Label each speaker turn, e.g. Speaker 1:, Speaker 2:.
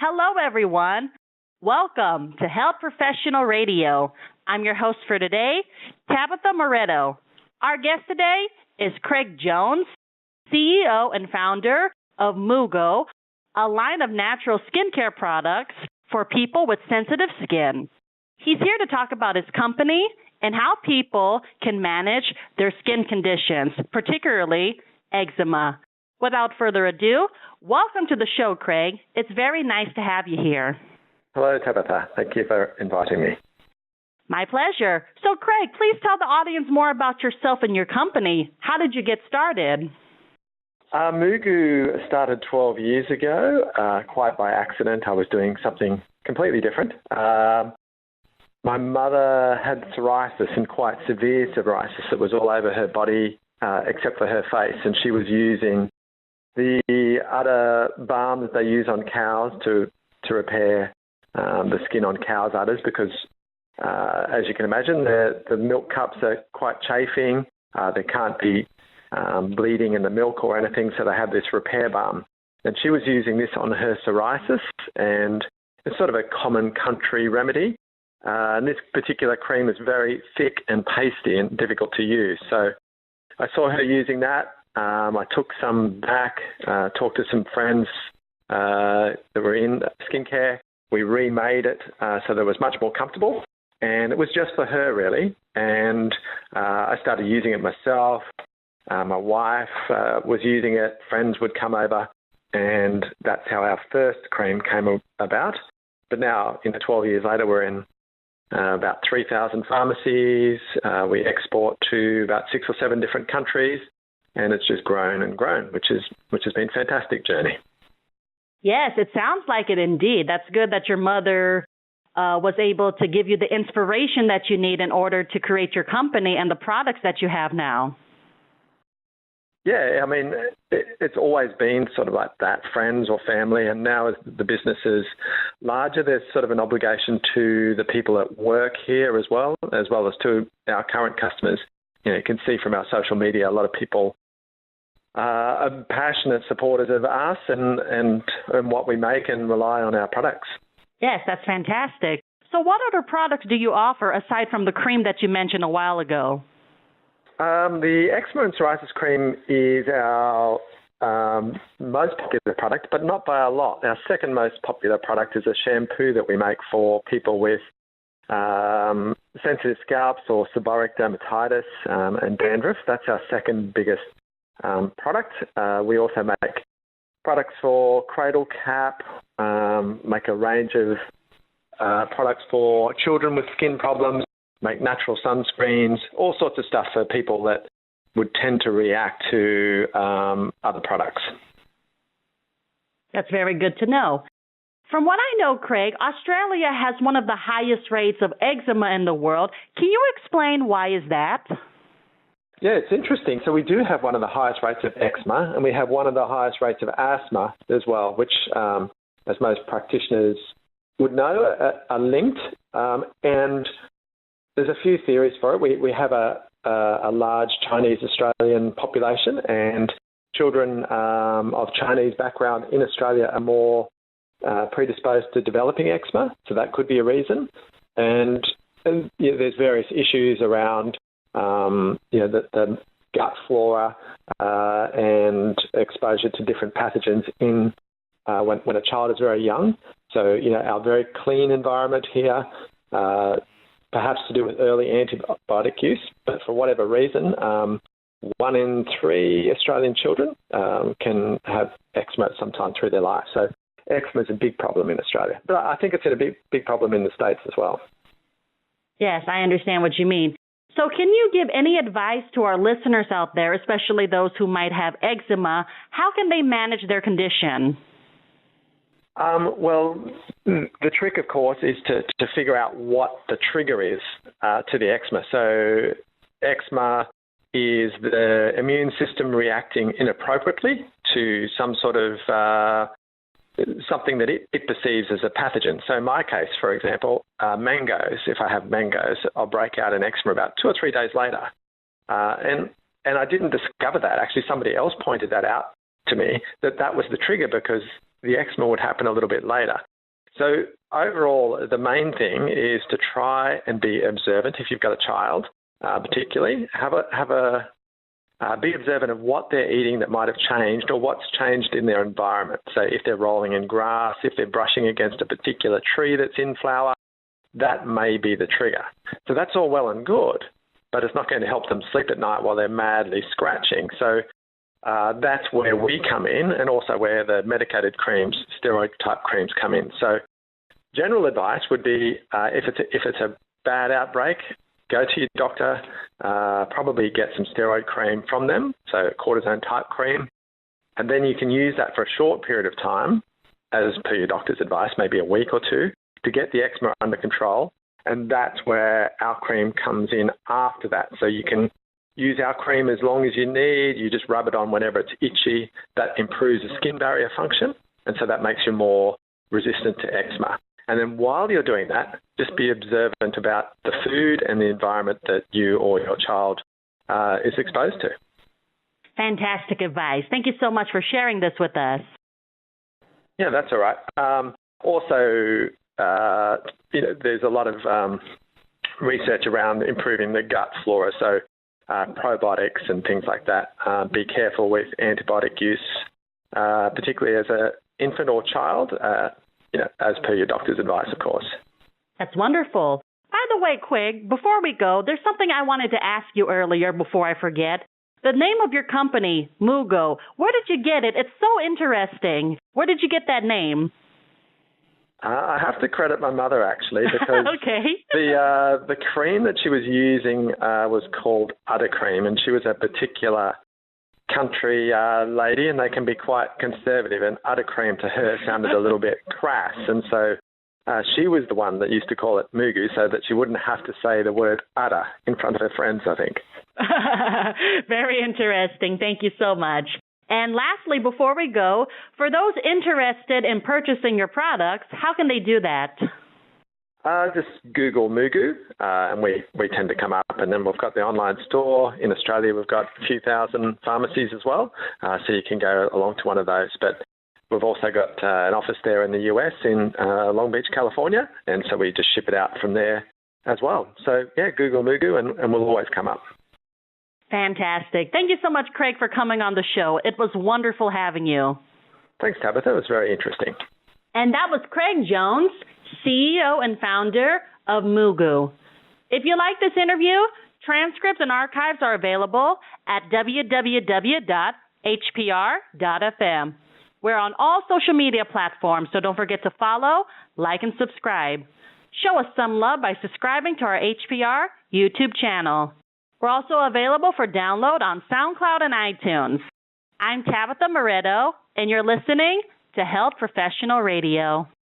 Speaker 1: Hello, everyone. Welcome to Health Professional Radio. I'm your host for today, Tabetha Moreto. Our guest today is Craig Jones, CEO and founder of MooGoo, a line of natural skincare products for people with sensitive skin. He's here to talk about his company and how people can manage their skin conditions, particularly eczema. Without further ado, welcome to the show, Craig. It's very nice to have you here.
Speaker 2: Hello, Tabetha. Thank you for inviting me.
Speaker 1: My pleasure. So, Craig, please tell the audience more about yourself and your company. How did you get started?
Speaker 2: MooGoo started 12 years ago, quite by accident. I was doing something completely different. My mother had psoriasis, and quite severe psoriasis. It was all over her body except for her face, and she was using the udder balm that they use on cows to repair the skin on cows' udders because, as you can imagine, the milk cups are quite chafing. There can't be bleeding in the milk or anything, so they have this repair balm. And she was using this on her psoriasis, and it's sort of a common country remedy. And this particular cream is very thick and pasty and difficult to use. So I saw her using that. I took some back, talked to some friends that were in skincare. We remade it so that it was much more comfortable. And it was just for her, really. And I started using it myself. My wife was using it. Friends would come over. And that's how our first cream came about. But now, 12 years later, we're in about 3,000 pharmacies. We export to about 6 or 7 different countries. And it's just grown and grown, which has been a fantastic journey.
Speaker 1: Yes, it sounds like it indeed. That's good that your mother was able to give you the inspiration that you need in order to create your company and the products that you have now.
Speaker 2: Yeah, I mean, it's always been sort of like that, friends or family, and now as the business is larger, there's sort of an obligation to the people that work here as well as to our current customers. You can see from our social media, a lot of people are passionate supporters of us and what we make and rely on our products.
Speaker 1: Yes, that's fantastic. So what other products do you offer aside from the cream that you mentioned a while ago?
Speaker 2: The eczema and psoriasis cream is our most popular product, but not by a lot. Our second most popular product is a shampoo that we make for people with sensitive scalps or seborrheic dermatitis and dandruff. That's our second biggest product. We also make products for cradle cap, make a range of products for children with skin problems, make natural sunscreens, all sorts of stuff for people that would tend to react to other products.
Speaker 1: That's very good to know. From what I know, Craig, Australia has one of the highest rates of eczema in the world. Can you explain why is that?
Speaker 2: Yeah, it's interesting. So we do have one of the highest rates of eczema, and we have one of the highest rates of asthma as well, which, as most practitioners would know, are linked. And there's a few theories for it. We have a large Chinese Australian population, and children of Chinese background in Australia are more predisposed to developing eczema, so that could be a reason. And there's various issues around the gut flora and exposure to different pathogens in when a child is very young. So our very clean environment here, perhaps to do with early antibiotic use, but for whatever reason, 1 in 3 Australian children can have eczema at some time through their life. So eczema is a big problem in Australia, but I think it's a big problem in the States as well.
Speaker 1: Yes, I understand what you mean. So can you give any advice to our listeners out there, especially those who might have eczema? How can they manage their condition?
Speaker 2: Well, the trick, of course, is to figure out what the trigger is to the eczema. So eczema is the immune system reacting inappropriately to some sort of something that it perceives as a pathogen. So in my case, for example, mangoes, if I have mangoes, I'll break out in eczema about 2 or 3 days later. And I didn't discover that. Actually, somebody else pointed that out to me, that was the trigger because the eczema would happen a little bit later. So overall, the main thing is to try and be observant. If you've got a child, particularly, be observant of what they're eating that might have changed or what's changed in their environment. So if they're rolling in grass, if they're brushing against a particular tree that's in flower, that may be the trigger. So that's all well and good, but it's not going to help them sleep at night while they're madly scratching. So that's where we come in, and also where the medicated creams, steroid-type creams, come in. So general advice would be if it's a bad outbreak, go to your doctor, probably get some steroid cream from them, so cortisone-type cream, and then you can use that for a short period of time, as per your doctor's advice, maybe a week or two, to get the eczema under control, and that's where our cream comes in after that. So you can use our cream as long as you need. You just rub it on whenever it's itchy. That improves the skin barrier function, and so that makes you more resistant to eczema. And then while you're doing that, just be observant about the food and the environment that you or your child is exposed to.
Speaker 1: Fantastic advice. Thank you so much for sharing this with us.
Speaker 2: Yeah, that's all right. Also, there's a lot of research around improving the gut flora, so probiotics and things like that. Be careful with antibiotic use, particularly as an infant or child, as per your doctor's advice, of course.
Speaker 1: That's wonderful. By the way, Craig, before we go, there's something I wanted to ask you earlier before I forget. The name of your company, MooGoo, where did you get it? It's so interesting. Where did you get that name?
Speaker 2: I have to credit my mother, actually, because
Speaker 1: okay.
Speaker 2: the cream that she was using was called udder cream, and she was a particular country lady, and they can be quite conservative, and udder cream to her sounded a little bit crass, and so she was the one that used to call it MooGoo so that she wouldn't have to say the word udder in front of her friends, I think.
Speaker 1: Very interesting. Thank you so much. And lastly, before we go, for those interested in purchasing your products, how can they do that?
Speaker 2: Just Google MooGoo, and we tend to come up. And then we've got the online store. In Australia, we've got a few thousand pharmacies as well, so you can go along to one of those. But we've also got an office there in the US in Long Beach, California, and so we just ship it out from there as well. So, yeah, Google MooGoo, and we'll always come up.
Speaker 1: Fantastic. Thank you so much, Craig, for coming on the show. It was wonderful having you.
Speaker 2: Thanks, Tabetha. It was very interesting.
Speaker 1: And that was Craig Jones, CEO and founder of MooGoo. If you like this interview, transcripts and archives are available at www.hpr.fm. We're on all social media platforms, so don't forget to follow, like, and subscribe. Show us some love by subscribing to our HPR YouTube channel. We're also available for download on SoundCloud and iTunes. I'm Tabetha Moreto, and you're listening to Health Professional Radio.